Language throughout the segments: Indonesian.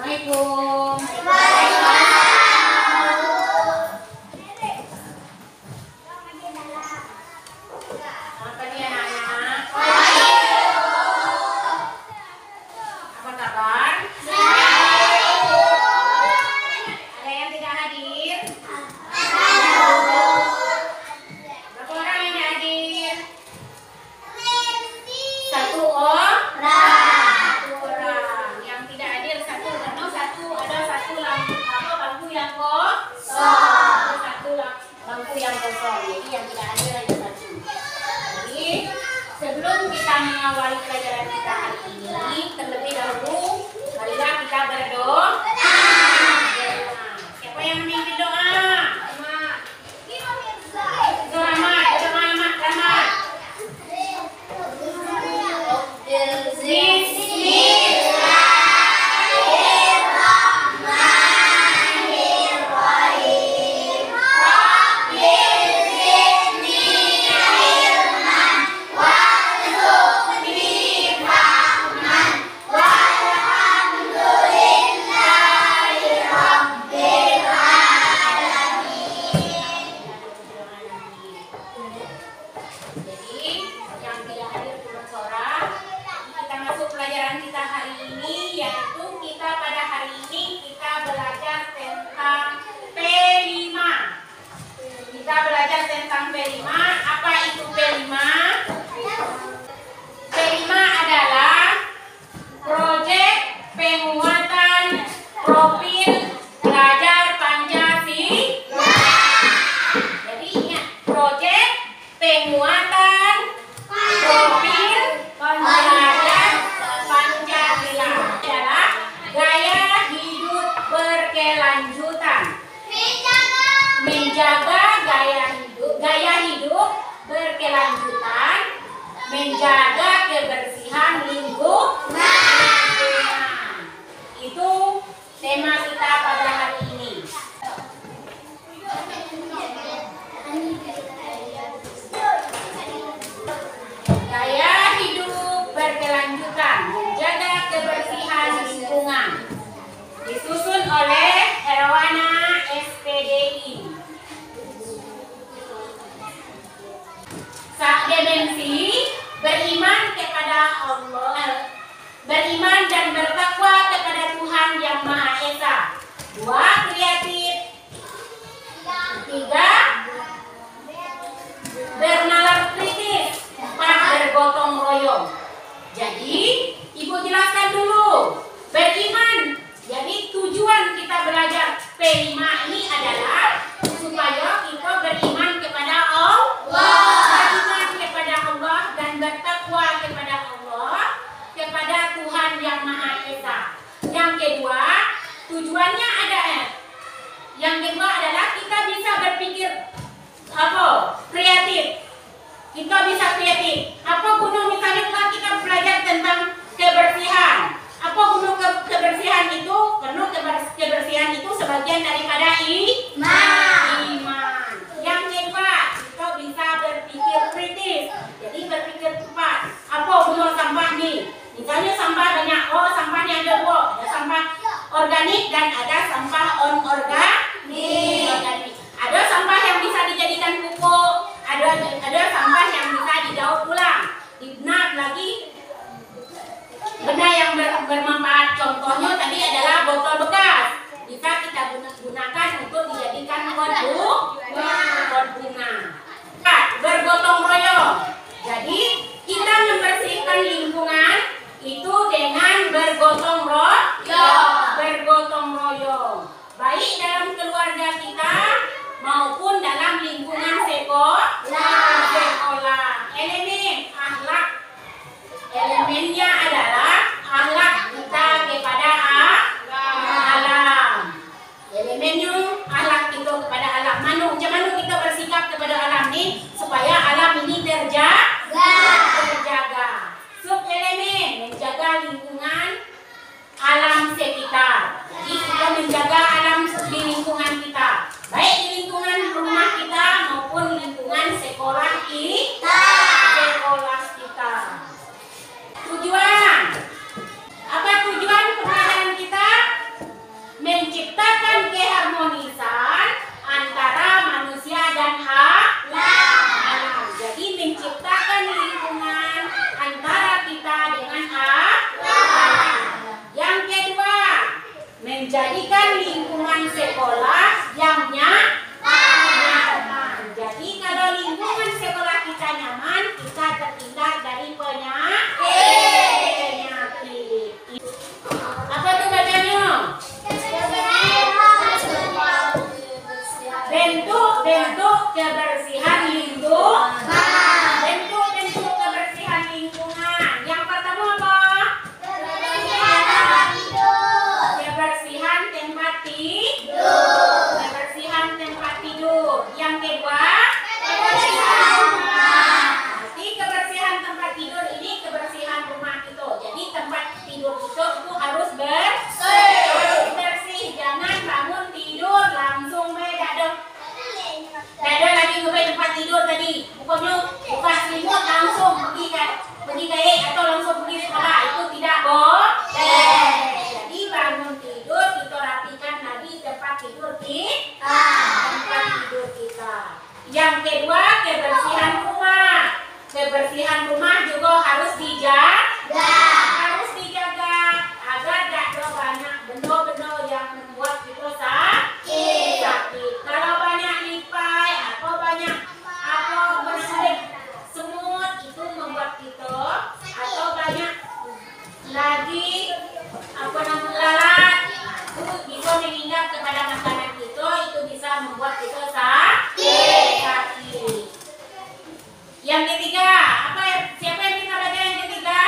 Assalamualaikum. Selamat pagi anak-anak. Apa kabar? Ada yang tidak hadir? Berapa orang yang tidak hadir? Satu orang. Yang tidak hadir satu. Karena satu ada satu bangku yang kosong. Satu bangku yang kosong. Jadi yang tidak hadir hanya satu. Jadi sebelum kita mengawali pelajaran kita hari ini, terlebih dahulu marilah kita berdoa. Siapa yang memimpin doa? Menjaga kebersihan lingkungan. Itu tema kita pada hari ini. Gaya hidup berkelanjutan, menjaga kebersihan lingkungan. Disusun oleh Erwana SPDI. Dimensi beriman kepada Allah, beriman dan bertakwa kepada Tuhan Yang Maha Esa. 2. Kreatif. 3. Bernalar kritis. 4. Bergotong royong. Jadi Ibu jelaskan dulu. Beriman. Jadi tujuan kita belajar P5 ini adalah supaya kita beriman kepada Allah. Bertakwa kepada Allah, kepada Tuhan Yang Maha Esa. Yang kedua, tujuannya ada Yang kedua adalah kita bisa berpikir kreatif. Kita bisa kreatif. Apa guna misalnya kita belajar tentang kebersihan? Apa guna kebersihan itu? Karena kebersihan itu sebagian daripada iman. Yang kedua, kita bisa berpikir kritis. Jadi berpikir cepat. Apa guna sampah nih? Misalnya sampah banyak. Sampahnya ada 2. Ada sampah organik dan ada sampah organik. Ada sampah yang bisa dijadikan pupuk. Ada sampah yang bisa didaur ulang. Dibnak lagi. Benda yang bermanfaat. Contohnya tadi adalah botol bekas. Bisa kita gunakan untuk dijadikan pot bunga. Bergotong royong. Jadi kita membersihkan lingkungan itu dengan bergotong royong. Baik dalam keluarga kita maupun dalam lingkungan sekolah. Elemen akhlak. Elemennya adalah akhlak kita kepada alam. Elemennya akhlak kita kepada alam. Macam mana kita bersikap kepada alam ini supaya alam ini terjaga. Sub-elemen menjaga lingkungan alam sekitar. Jadi kita menjaga alam di lingkungan kita. Baik di lingkungan menjadikan lingkungan sekolah yang nyaman. Jadi kalau lingkungan sekolah kita nyaman, kita terhindar dari penyakit. Apa tuh bacanya? Bentuk kebersihan lingkungan. Bentuk kebersihan lingkungan. Yang pertama apa? Kebersihan tempat tidur. Kebersihan tempat tidur. Yang kedua, berarti kebersihan tempat tidur ini kebersihan rumah itu. Jadi tempat tidur itu harus bersih. Jangan bangun tidur langsung ada lagi ngebai tempat tidur tadi. Pokoknya buka selimut langsung pergi gaya atau langsung pergi sekolah, itu tidak boleh. Jadi bangun tidur kita rapikan lagi tempat tidur kita. Yang kedua, kebersihan rumah. Kebersihan rumah juga harus dijaga. Agar tidak banyak benda-benda yang membuat kita sakit. Kalau banyak lipai atau banyak semut itu membuat kita, atau banyak lagi lalat itu bisa mengingat kepada makanan kita, itu bisa membuat kita sakit. Yang ketiga, siapa yang bisa baca yang ketiga?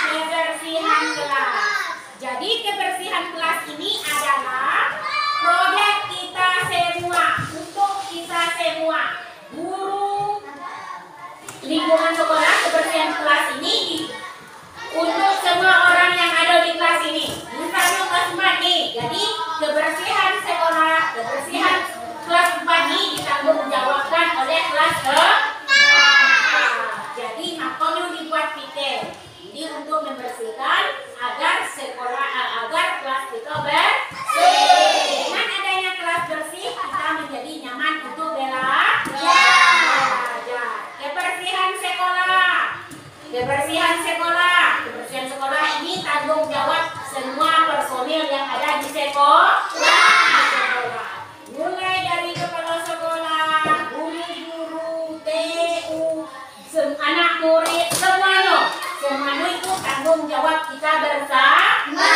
Kebersihan kelas. Jadi kebersihan kelas ini adalah proyek kita semua, untuk kita semua, guru, lingkungan sekolah. Kebersihan kelas ini untuk semua orang yang ada di kelas ini. Misalnya kelas 4 nih, jadi kebersihan sekolah, kebersihan kelas 4 ini ditanggung jawabkan oleh kelas jadi makanya dibuat pikir. Jadi untuk membersihkan agar kelas kita bersih. Dengan adanya kelas bersih, kita menjadi nyaman untuk belajar. Kebersihan sekolah ini tanggung jawab semua personil yang ada di sekolah. Mulai dari kepala sekolah, guru-guru, TU, anak murid, semuanya itu tanggung jawab kita bersama.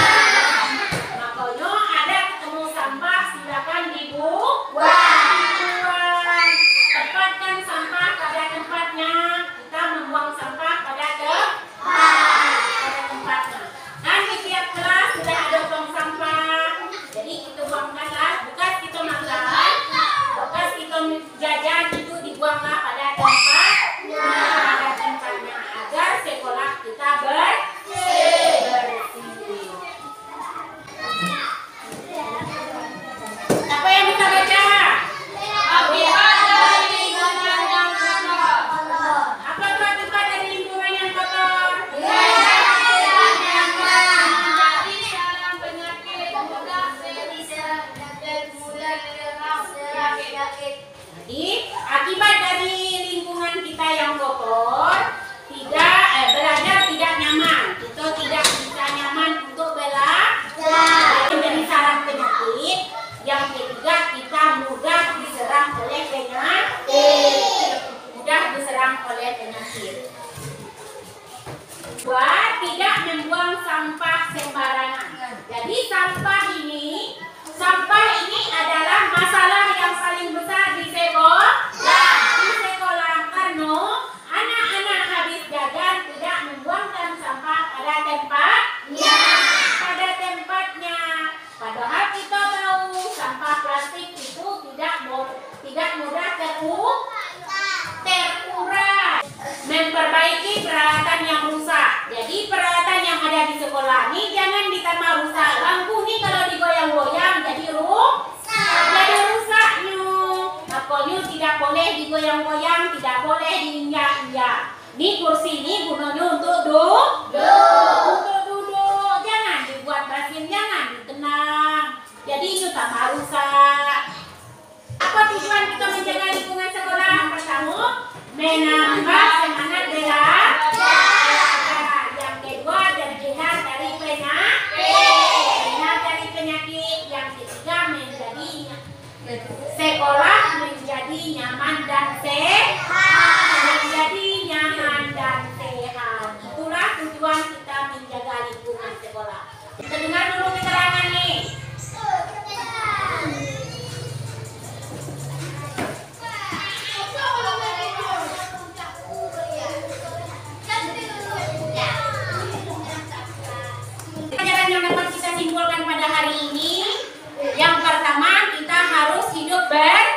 Makanya ada ketemu sampah, silakan dibuang. Tempatkan sampah pada tempatnya. Kita membuang sampah pada tempatnya. Dan di tiap kelas sudah ada tong sampah. Jadi kita buangkanlah, bekas kita makan, bekas kita jajan, itu dibuanglah pada tempatnya, agar sekolah kita bersih. Apa yang bisa baca? Apa itu akibat dari lingkungan yang kotor? Jadi akibat dari lingkungan kita yang kotor, belajar tidak nyaman. Kita tidak bisa nyaman untuk belajar, menjadi sarang penyakit. Yang ketiga, kita mudah diserang oleh penyakit. Dua, tidak membuang sampah sembarangan. Jadi sampah ini adalah masalah yang paling besar di sekolah. Karena anak-anak habis jajan tidak membuangkan sampah pada tempatnya. Padahal kita tahu sampah plastik itu tidak mudah terurai. Memperbaiki peralatan yang rusak. Jadi peralatan yang ada di sekolah ini jangan ditambah rusak. Lampu ini kalau digoyang-goyang jadi rusaknya. Makanya tidak boleh digoyang-goyang, tidak boleh diinjak-injak. Ini kursi ini gunanya untuk duduk. Jangan dibuat basin, jangan ditenang. Jadi itu tambah rusak. Apa tujuan kita menjaga lingkungan sekolah? Pertama, menambah semangat belajar. Yang kedua, terhindar dari penyakit. nyaman dan sehat. Jadi nyaman dan sehat. Itulah tujuan kita menjaga lingkungan sekolah. Kita dengar dulu keterangan nih. Pelajaran yang dapat kita simpulkan pada hari ini, yang pertama kita harus hidup bersih.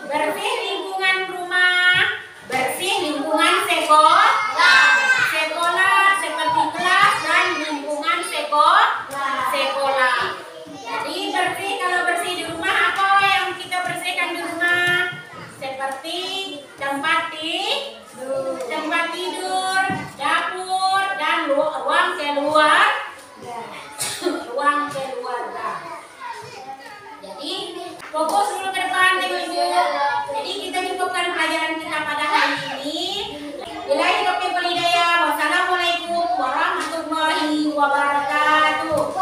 Bersih lingkungan rumah, bersih lingkungan sekolah seperti kelas dan lingkungan sekolah. Jadi bersih, kalau bersih di rumah apa yang kita bersihkan di rumah? Seperti tempat tidur, dapur, dan ruang keluarga. Jadi fokus dulu ke depan ibu-ibu. Jadi kita cukupkan pelajaran kita pada hari ini. Billahi taufiq wal hidayah. Wassalamualaikum warahmatullahi wabarakatuh.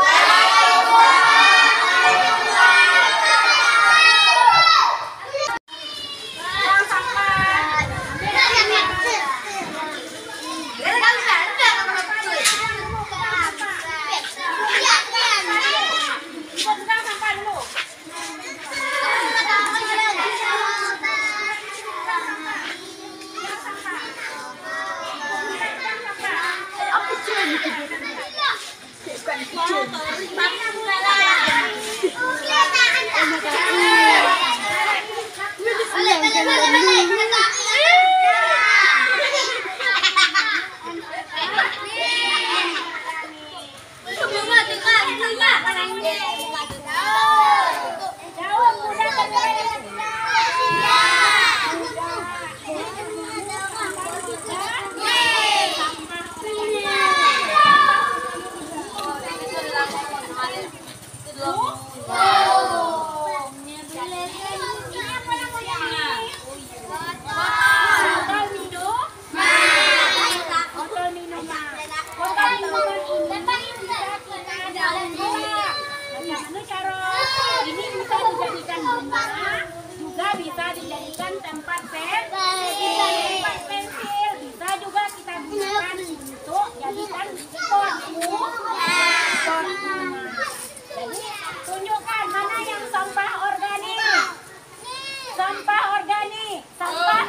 Bisa dijadikan tempat pensil, bisa juga kita gunakan untuk jadikan pot bunga. Jadi tunjukkan mana yang sampah organik, sampah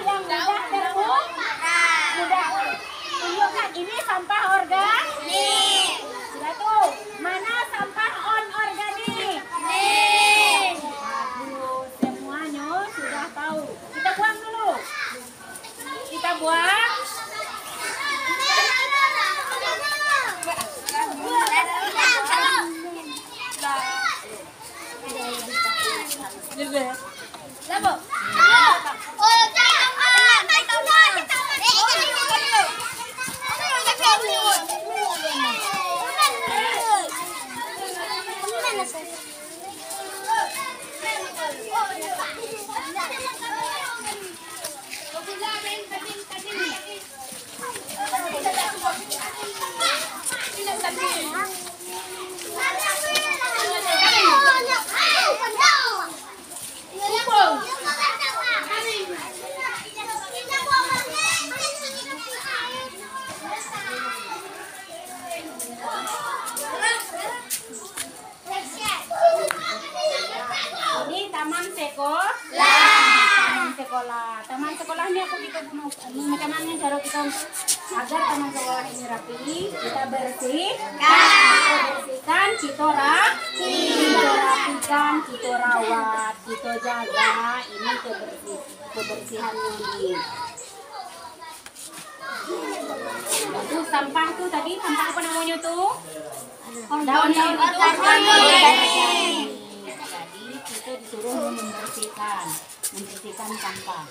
yang mudah tunjukkan ini sampah organik. Sudah tuh, mana sampah organik? Sudah tahu. Kita buang dulu. Kita buang. Taman sekolah ini aku kita macam mana cara kita agar taman sekolah ini rapi, kita bersihkan, kita rapikan, kita rawat, kita jaga ini kebersihannya ini. Itu sampah tuh tadi sampah apa namanya tuh? Daun-daun organik. Jadi kita disuruh membersihkan sampah.